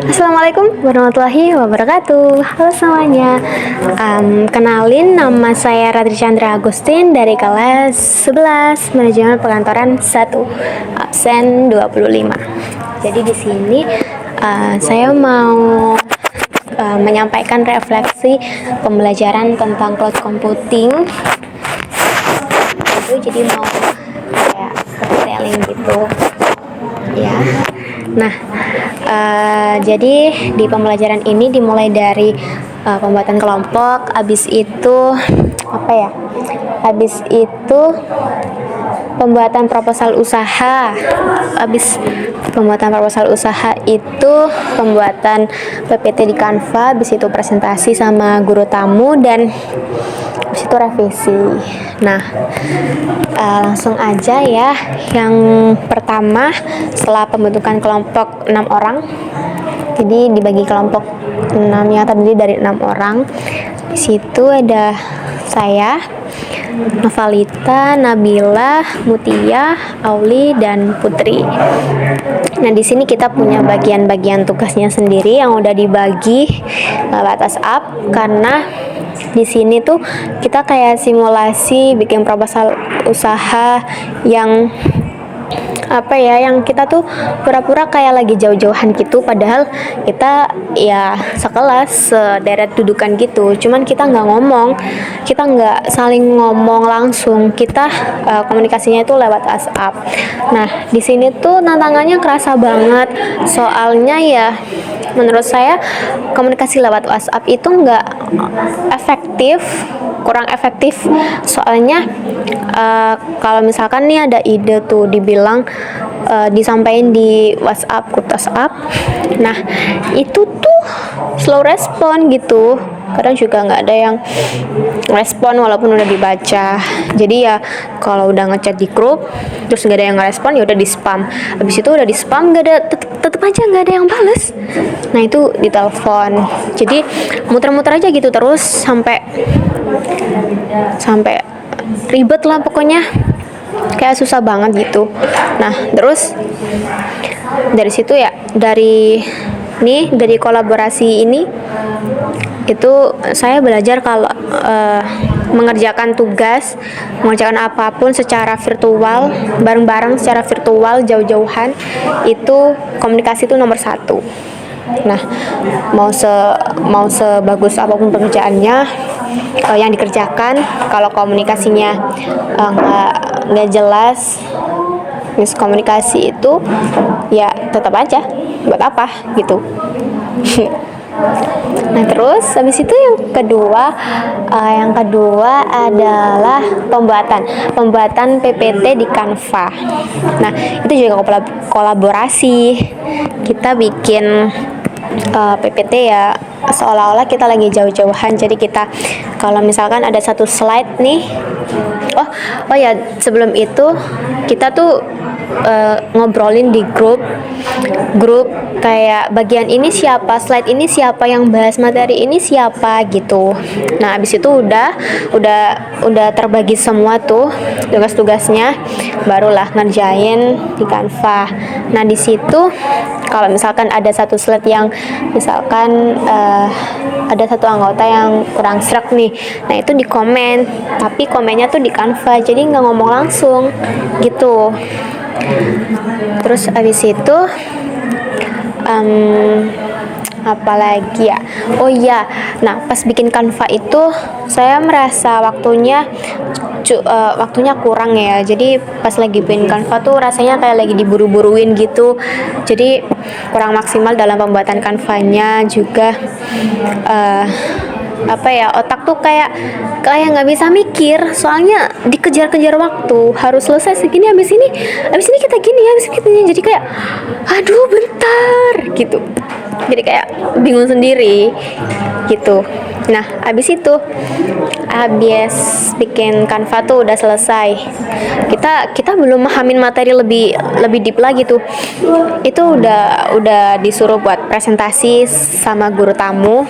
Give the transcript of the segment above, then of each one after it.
Assalamualaikum warahmatullahi wabarakatuh. Halo semuanya. Kenalin, nama saya Radri Chandra Agustin dari kelas 11 Manajemen Perkantoran 1, absen 25. Jadi di sini saya mau menyampaikan refleksi pembelajaran tentang cloud computing. Jadi mau kayak storytelling gitu ya. Nah, jadi di pembelajaran ini dimulai dari pembuatan kelompok, habis itu pembuatan proposal usaha, habis pembuatan proposal usaha itu pembuatan PPT di Canva, habis itu presentasi sama guru tamu, dan habis itu revisi. Nah, langsung aja ya. Yang pertama, setelah pembentukan kelompok 6 orang, jadi dibagi kelompok 6 yang terdiri dari 6 orang. Di situ ada saya, Novalita, Nabila, Mutia, Auli, dan Putri. Nah, di sini kita punya bagian-bagian tugasnya sendiri yang udah dibagi lewat WhatsApp, karena di sini tuh kita kayak simulasi bikin proposal usaha yang yang kita tuh pura-pura kayak lagi jauh-jauhan gitu, padahal kita ya sekelas, sederet dudukan gitu, cuman kita nggak ngomong, kita nggak saling ngomong langsung, kita komunikasinya itu lewat WhatsApp. Nah, di sini tuh tantangannya kerasa banget, soalnya ya menurut saya komunikasi lewat WhatsApp itu nggak efektif, kurang efektif, soalnya kalau misalkan nih ada ide tuh dibilang disampaikan di WhatsApp, grup WhatsApp, nah itu tuh slow respon gitu, kadang juga nggak ada yang respon walaupun udah dibaca. Jadi ya kalau udah ngechat di grup terus nggak ada yang ngerespon, ya udah di spam, habis itu udah di spam nggak ada, tetep aja nggak ada yang bales, nah itu ditelepon. Jadi muter-muter aja gitu terus sampai ribet lah pokoknya, kayak susah banget gitu. Nah, terus dari situ ya, dari kolaborasi ini itu saya belajar kalau mengerjakan apapun secara virtual, bareng-bareng secara virtual, jauh-jauhan, itu komunikasi itu nomor satu. Nah, mau sebagus apapun pekerjaannya yang dikerjakan, kalau komunikasinya nggak jelas, miskomunikasi itu ya tetap aja buat apa gitu. Nah, terus habis itu yang kedua adalah pembuatan PPT di Canva. Nah, itu juga kolaborasi. Kita bikin PPT ya seolah-olah kita lagi jauh-jauhan. Jadi kita kalau misalkan ada satu slide nih, oh ya, sebelum itu kita tuh ngobrolin di grup kayak bagian ini siapa, slide ini siapa, yang bahas materi ini siapa gitu. Nah, habis itu udah terbagi semua tuh tugas-tugasnya, barulah ngerjain di Canva. Nah, di situ kalau misalkan ada satu slide yang misalkan ada satu anggota yang kurang srek nih, nah itu di komen, tapi komennya tuh di Canva, jadi nggak ngomong langsung gitu. Terus abis itu apalagi ya, oh iya, nah pas bikin Canva itu saya merasa waktunya kurang ya. Jadi pas lagi bikin Canva tuh rasanya kayak lagi diburu-buruin gitu, jadi kurang maksimal dalam pembuatan Canva-nya juga. Otak tuh kayak nggak bisa mikir, soalnya dikejar-kejar waktu, harus selesai segini, habis ini kita gini, habis gini, jadi kayak aduh bentar gitu, jadi kayak bingung sendiri gitu. Nah, habis bikin Canva tuh udah selesai, kita belum memahamin materi lebih deep lagi tuh, itu udah disuruh buat presentasi sama guru tamu.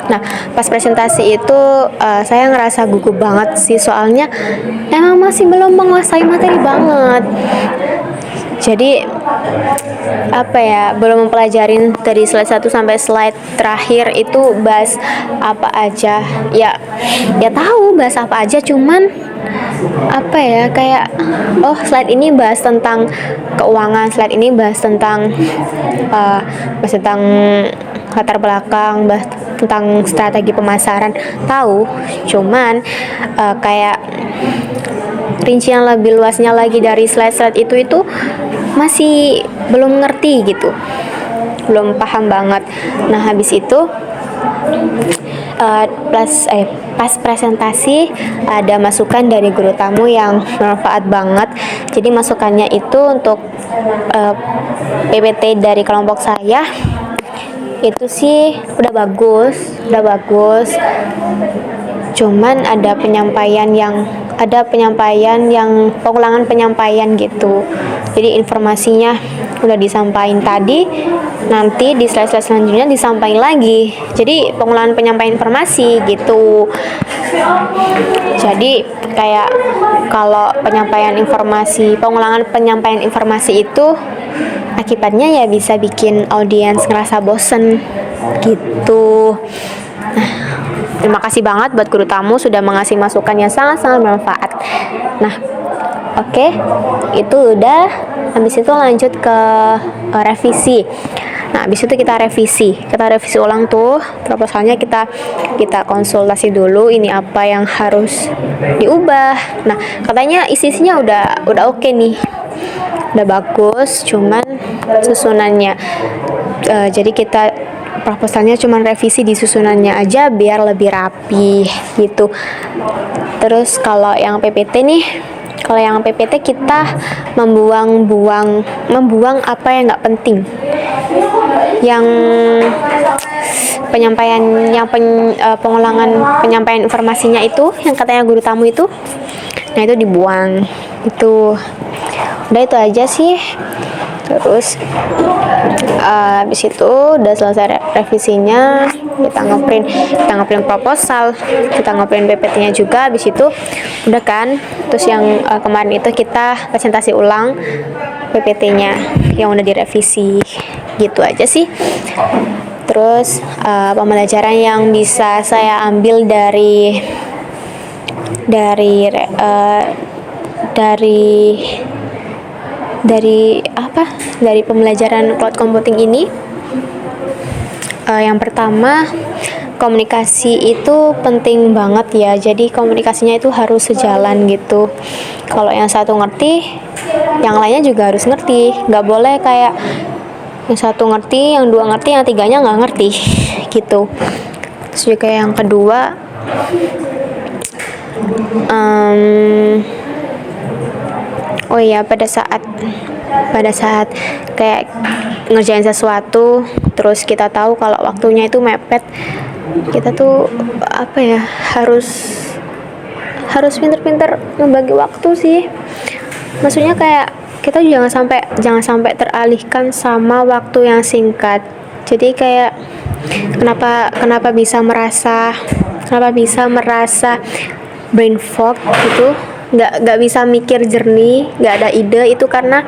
Nah, pas presentasi itu saya ngerasa gugup banget sih, soalnya emang masih belum menguasai materi banget. Jadi apa ya, belum mempelajarin dari slide 1 sampai slide terakhir itu bahas apa aja. Ya tahu bahas apa aja, cuman apa ya, kayak oh slide ini bahas tentang keuangan, slide ini bahas tentang latar belakang, bahas tentang strategi pemasaran, tahu, cuman kayak rincian lebih luasnya lagi dari slide-slide itu masih belum ngerti gitu, belum paham banget. Nah habis itu pas presentasi ada masukan dari guru tamu yang bermanfaat banget. Jadi masukannya itu untuk PPT dari kelompok saya itu sih udah bagus, cuman ada pengulangan penyampaian gitu. Jadi informasinya udah disampaikan tadi, nanti di slide-slide selanjutnya disampaikan lagi. Jadi pengulangan penyampaian informasi gitu. Jadi kayak kalau pengulangan penyampaian informasi itu akibatnya ya bisa bikin audiens ngerasa bosen gitu. Terima kasih banget buat guru tamu sudah mengasih masukan yang sangat-sangat bermanfaat. Nah, oke, itu udah. Habis itu lanjut ke revisi. Nah, habis itu kita revisi ulang tuh proposalnya, kita konsultasi dulu ini apa yang harus diubah. Nah, katanya isinya udah oke nih, udah bagus, cuman susunannya. Jadi kita proposalnya cuma revisi di susunannya aja biar lebih rapi gitu. Terus kalau yang PPT kita membuang apa yang nggak penting, yang pengulangan penyampaian informasinya itu yang katanya guru tamu itu, nah itu dibuang. Itu udah, itu aja sih. Terus habis itu udah selesai revisinya, kita ngeprint proposal, kita ngeprint PPT-nya juga. Habis itu udah kan, terus yang kemarin itu kita presentasi ulang PPT-nya yang udah direvisi. Gitu aja sih. Terus pembelajaran yang bisa saya ambil dari pembelajaran cloud computing ini, yang pertama, komunikasi itu penting banget ya. Jadi komunikasinya itu harus sejalan gitu. Kalau yang satu ngerti, yang lainnya juga harus ngerti. Nggak boleh kayak yang satu ngerti, yang dua ngerti, yang tiganya nggak ngerti gitu. Terus juga yang kedua, pada saat kayak ngerjain sesuatu, terus kita tahu kalau waktunya itu mepet, kita tuh harus pinter-pinter membagi waktu sih. Maksudnya kayak kita jangan sampai teralihkan sama waktu yang singkat. Jadi kayak kenapa bisa merasa brain fog gitu, nggak bisa mikir jernih, nggak ada ide, itu karena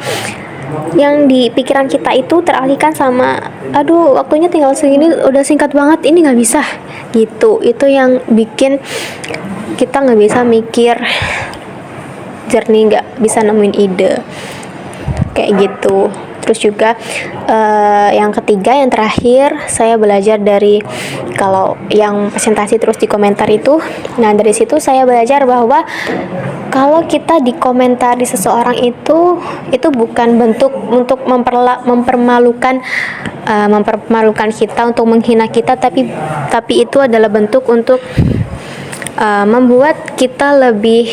yang di pikiran kita itu teralihkan sama waktunya tinggal segini, udah singkat banget, ini nggak bisa gitu. Itu yang bikin kita nggak bisa mikir jernih, nggak bisa nemuin ide kayak gitu. Terus juga yang ketiga, yang terakhir, saya belajar dari kalau yang presentasi terus di komentar itu. Nah, dari situ saya belajar bahwa kalau kita dikomentari seseorang itu bukan bentuk untuk mempermalukan kita, untuk menghina kita, tapi itu adalah bentuk untuk membuat kita lebih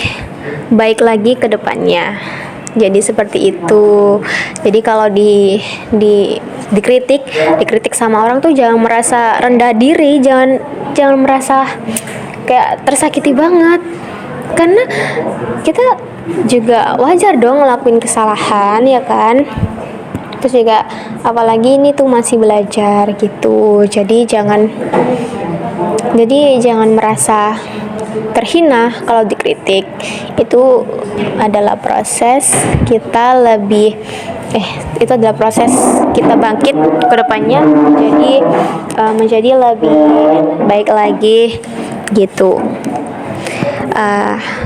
baik lagi ke depannya. Jadi seperti itu. Jadi kalau dikritik sama orang tuh jangan merasa rendah diri, jangan merasa kayak tersakiti banget. Karena kita juga wajar dong ngelakuin kesalahan, ya kan? Terus juga apalagi ini tuh masih belajar gitu. Jadi jangan merasa terhina kalau dikritik. Itu adalah proses kita lebih itu adalah proses kita bangkit ke depannya menjadi lebih baik lagi gitu.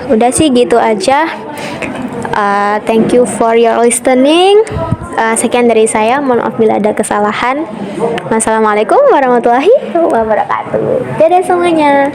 Udah sih gitu aja. Thank you for your listening. Sekian dari saya, mohon maaf bila ada kesalahan. Wassalamualaikum warahmatullahi wabarakatuh. Dadah semuanya.